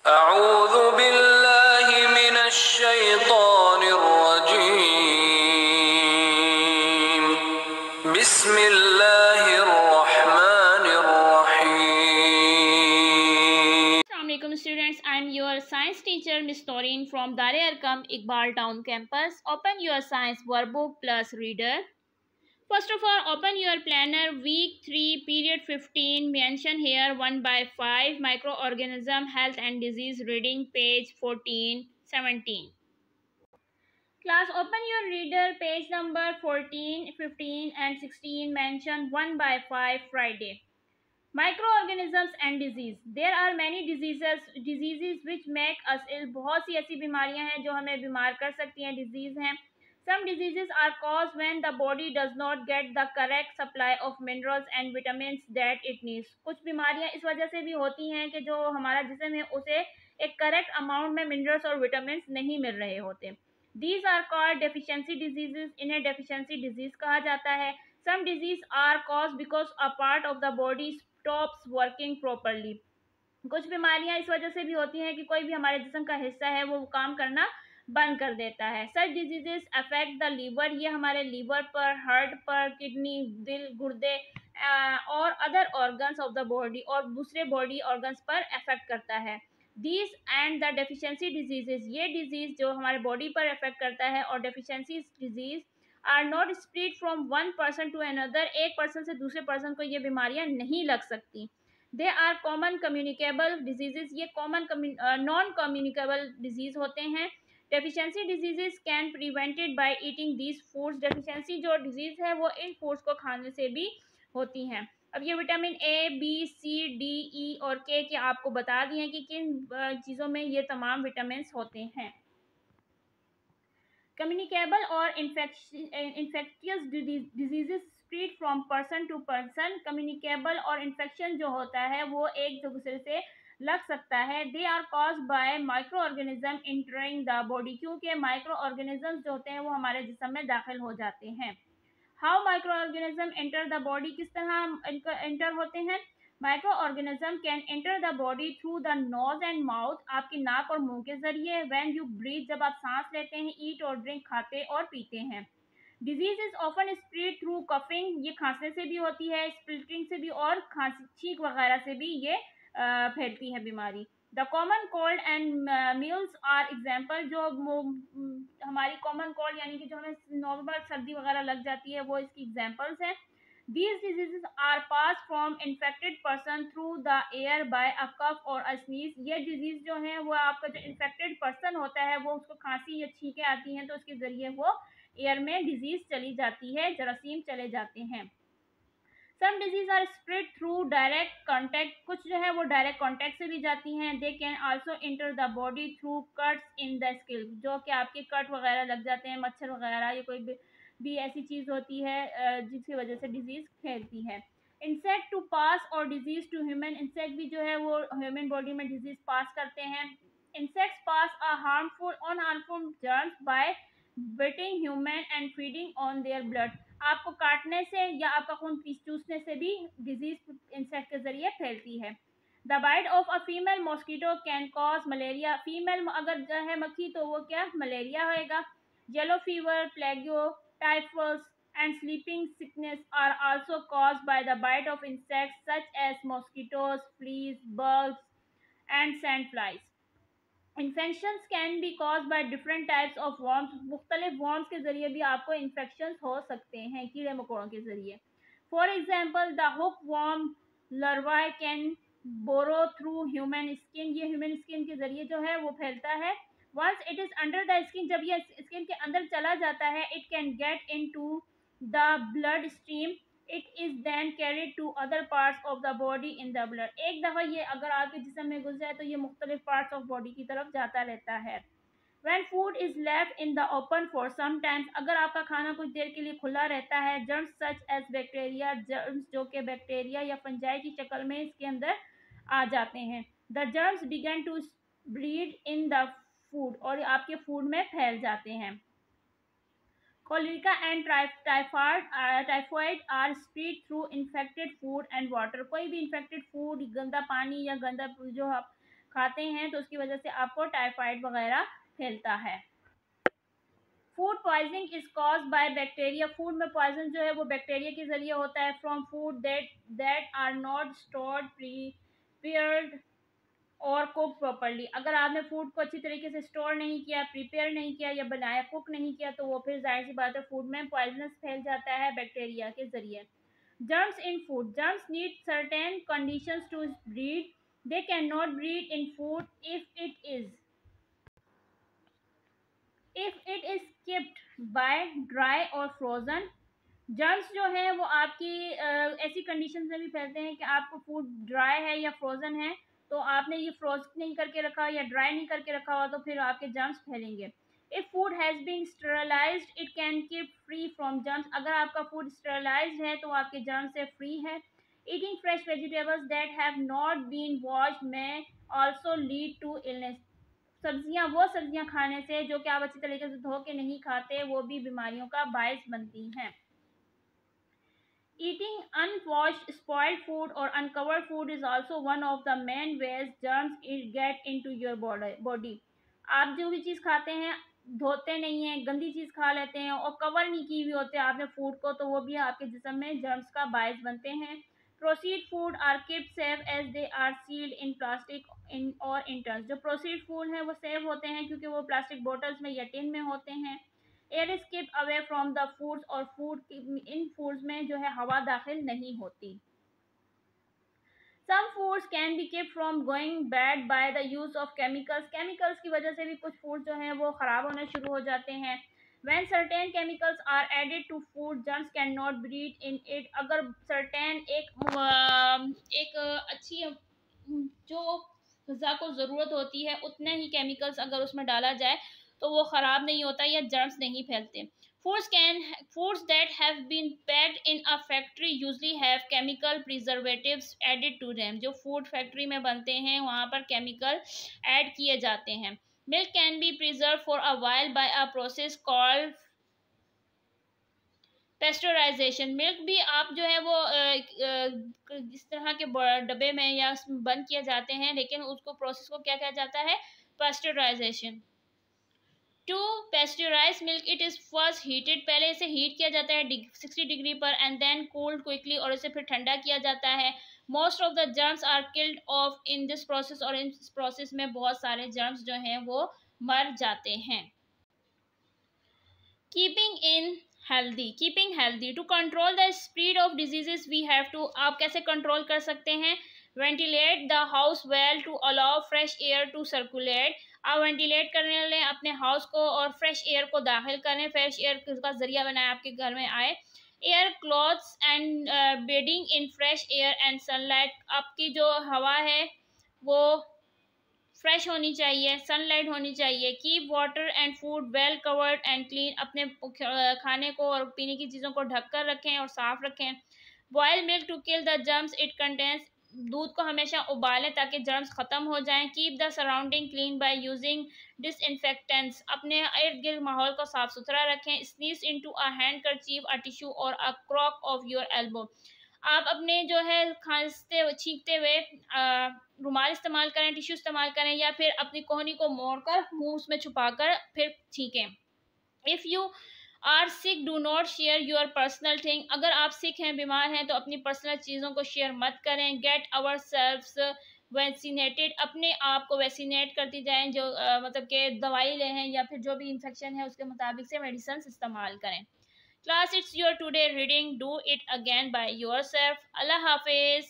अऊज़ु बिल्लाहि मिनश शैतानिर रजीम। बिस्मिल्लाहिर रहमानिर रहीम। Assalamualaikum students, I am your science teacher Miss Doreen from Dare Arkam Iqbal Town campus. Open your science workbook plus reader. First of all, open your planner week 3 period 15. Mention here 1 by 5 microorganism health and disease reading page 14 17. Class, open your reader page number 14 15 and 16. Mention 1 by 5 Friday. Microorganisms and disease. There are many diseases which make us ill. बहुत सी ऐसी बीमारियां हैं जो हमें बीमार कर सकती हैं, डिजीज हैं. Some diseases are caused when the body does not get the correct supply of minerals and vitamins that it needs. कुछ बीमारियां इस वजह से भी होती हैं कि जो हमारा जिस्म है उसे एक करेक्ट अमाउंट में मिनरल्स और विटामिन्स नहीं मिल रहे होते. These are called deficiency diseases. इन्हें deficiency disease कहा जाता है. Some disease are caused because a part of the body stops working properly. कुछ बीमारियां इस वजह से भी होती हैं कि कोई भी हमारे जिस्म का हिस्सा है वो काम करना बंद कर देता है. Such diseases affect the liver. ये हमारे लीवर पर, हार्ट पर, किडनी, दिल, गुर्दे और other organs of the body और दूसरे बॉडी ऑर्गन्स पर अफेक्ट करता है. These and the deficiency diseases, ये डिजीज जो हमारे बॉडी पर अफेक्ट करता है और deficiency disease are not spread from one person to another. एक पर्सन से दूसरे पर्सन को ये बीमारियां नहीं लग सकती. They are common communicable diseases. ये कॉमन नॉन कम्युनिकेबल डिजीज होते हैं. Deficiency diseases can prevented by eating these foods. Deficiency जो डिजीज है वो इन फूड्स को खाने से भी होती हैं. अब ये vitamin A, B, C, D, E और के आपको बता दिए कि किन चीज़ों में ये तमाम विटामिन होते हैं. कम्युनिकेबल और infectious diseases spread from person to person. Communicable और इन्फेक्शन जो होता है वो एक दूसरे से लग सकता है. They are cause by micro organism entering the body. क्योंकि माइक्रो ऑर्गेनिज्म जो होते हैं वो हमारे जिस्म में दाखिल हो जाते हैं. How micro organism enter the body. किस तरह एंटर होते हैं. Micro organism can enter the body through the nose and mouth. आपकी नाक और मुंह के जरिए. व्हेन यू ब्रीथ, जब आप सांस लेते हैं. ईट और ड्रिंक, खाते और पीते हैं. Disease is often spread through coughing. ये खांसने से भी होती है, स्प्लिटिंग से भी और खांसी छींक वगैरह से भी ये फैलती है बीमारी. The common cold and measles are example. जो हमारी कॉमन कोल्ड यानी कि जो हमें नॉर्मल सर्दी वगैरह लग जाती है वो इसकी एग्जाम्पल्स हैं. These diseases are passed from infected person through the air by a cough or a sneeze. ये डिजीज जो है वो आपका जो इन्फेक्टेड पर्सन होता है वो उसको खांसी या छींकें आती हैं तो उसके जरिए वो एयर में डिजीज चली जाती है, जरासीम चले जाते हैं. Some disease are spread through direct contact. कुछ जो है वो डायरेक्ट कॉन्टैक्ट से भी जाती हैं. They can also enter the body through cuts in the skin. जो कि आपके कट वगैरह लग जाते हैं, मच्छर वगैरह या कोई भी ऐसी चीज़ होती है जिसकी वजह से डिजीज फैलती है. इंसेक्ट टू पास और डिजीज टू ह्यूमन. इंसेक्ट भी जो है वो ह्यूमन बॉडी में डिजीज पास करते हैं. Insects pass a harmful germs by biting human and feeding on their blood. आपको काटने से या आपका खून चूसने से भी डिजीज इंसेक्ट के जरिए फैलती है. The bite of a female mosquito can cause malaria. Female अगर जो है मक्खी तो वो क्या मलेरिया होएगा. Yellow fever, plague, typhus and sleeping sickness are also caused by the bite of insects such as mosquitoes, fleas, bugs and sandflies. Infections can be caused by different types of worms. मुख्तलिफ worms के जरिए भी आपको infections हो सकते हैं कीड़े मकोड़ों के जरिए. For example, the hookworm larvae can burrow through human skin. ये human skin के जरिए जो है वो फैलता है. Once it is under the skin, जब ये skin के अंदर चला जाता है, it can get into the blood stream. It is then carried to other parts of the body in the blood. एक दफ़ा ये अगर आपके जिस्म में घुस जाए तो ये मुख्तलिफ पार्ट्स ऑफ बॉडी की तरफ जाता रहता है. When food is left in the open for some time, अगर आपका खाना कुछ देर के लिए खुला रहता है, germs such as bacteria, germs जो कि बैक्टीरिया या फंजाई की शक्ल में इसके अंदर आ जाते हैं. The germs begin to breed in the food और आपके फूड में फैल जाते हैं. Cholera and typhoid are spread through infected food and water. कोई भी infected food, गंदा पानी या गंदा जो आप खाते हैं तो उसकी वजह से आपको टाइफाइड वगैरह फैलता है। Food poisoning is caused by bacteria. Food में पॉइजन जो है वो बैक्टीरिया के जरिए होता है from food that are not stored prepared और कुक प्रॉपर्ली। अगर आपने फूड को अच्छी तरीके से स्टोर नहीं किया, प्रिपेयर नहीं किया या बनाया, कुक नहीं किया, तो वो फिर जाहिर सी बात है फूड में पॉइजनस फैल जाता है बैक्टीरिया के जरिए। Germs in food. Germs need certain conditions to breed. They can not breed in food if it is kept by dry or frozen। Germs जो है वो आपकी ऐसी कंडीशन में भी फैलते हैं कि आपको फूड ड्राई है या फ्रोजन है, तो आपने ये फ्रोज नहीं करके रखा या ड्राई नहीं करके रखा हुआ, तो फिर आपके जर्म्स फैलेंगे। If food has been sterilised it can keep free from germs. अगर आपका फूड स्टेरलाइज्ड है तो आपके जर्म्स से फ्री है। Eating fresh vegetables that have not been washed may also lead to illness. वो सब्जियां खाने से जो कि आप अच्छी तरीके से धो के नहीं खाते, वो भी बीमारियों का बायस बनती हैं। Eating unwashed, spoiled food or uncovered food is also one of the main ways germs get into your body। आप जो भी चीज़ खाते हैं, धोते नहीं हैं, गंदी चीज़ खा लेते हैं और कवर नहीं की हुई होती है आपने फूड को, तो वो भी आपके जिस्म में जर्म्स का बायस बनते हैं। Processed food are kept safe as they are sealed in plastic और इन टन्स। जो प्रोसीड फूड है वो सेफ होते हैं क्योंकि वो प्लास्टिक बोटल्स में या टिन में होते हैं। Air is keeped away from the foods, और इन फूड्स में जो है हवा दाखिल नहीं होती। Some foods can be kept from going bad by the use of chemicals. Chemicals की वजह से भी कुछ फूड जो हैं वो ख़राब होने शुरू हो जाते हैं। When certain chemicals are added to food, germs cannot breed in it। अगर certain एक अच्छी जो ग़िज़ा को ज़रूरत होती है उतने ही केमिकल्स अगर उसमें डाला जाए तो वो ख़राब नहीं होता या जर्म्स नहीं फैलते। Foods that have been packed in a factory usually have chemical preservatives added to them। जो फूड फैक्ट्री में बनते हैं वहाँ पर केमिकल ऐड किए जाते हैं। Milk can be preserved for a while by a process called pasteurisation. Milk भी आप जो है वो इस तरह के डब्बे में या बंद किए जाते हैं, लेकिन उसको प्रोसेस को क्या कहा जाता है? Pasteurisation. To pasteurise milk it is first heated. पहले इसे हीट किया जाता है 60 डिग्री पर एंड देन कूल्ड क्विकली, और इसे फिर ठंडा किया जाता है। Most of the germs are killed off in this process, और इस प्रोसेस में बहुत सारे जर्म्स जो हैं वो मर जाते हैं। Keeping healthy to control the spread of diseases we have to. आप कैसे कंट्रोल कर सकते हैं? Ventilate the house well to allow fresh air to circulate. आप वेंटिलेट करने लें अपने हाउस को और फ्रेश एयर को दाखिल करें, फ्रेश एयर का जरिया बनाए आपके घर में आए। Air clothes and bedding in fresh air and sunlight. आपकी जो हवा है वो फ्रेश होनी चाहिए, सनलाइट होनी चाहिए। Keep water and food well covered and clean. अपने खाने को और पीने की चीज़ों को ढक कर रखें और साफ़ रखें। Boil milk to kill the germs it contains. दूध को हमेशा उबालें ताकि जर्म्स ख़त्म हो जाएं। Keep the surrounding clean by using disinfectants. अपने इर्द गिर्द माहौल को साफ़ सुथरा रखें। Sneeze into a handkerchief, a tissue और a crook of your elbow. आप अपने जो है खांसते छींकते हुए रुमाल इस्तेमाल करें, टिश्यू इस्तेमाल करें, या फिर अपनी कोहनी को मोड़कर मुंह उसमें छुपाकर फिर छींकें। If you are sick do not share your personal thing. अगर आप सिक हैं, बीमार हैं, तो अपनी पर्सनल चीज़ों को शेयर मत करें। Get ourselves vaccinated. अपने आप को वैक्सीनेट करती जाएं, जो मतलब कि दवाई लें या फिर जो भी इन्फेक्शन है उसके मुताबिक से मेडिसिन इस्तेमाल करें। Class, it's your today reading. Do it again by yourself. Allah Hafiz.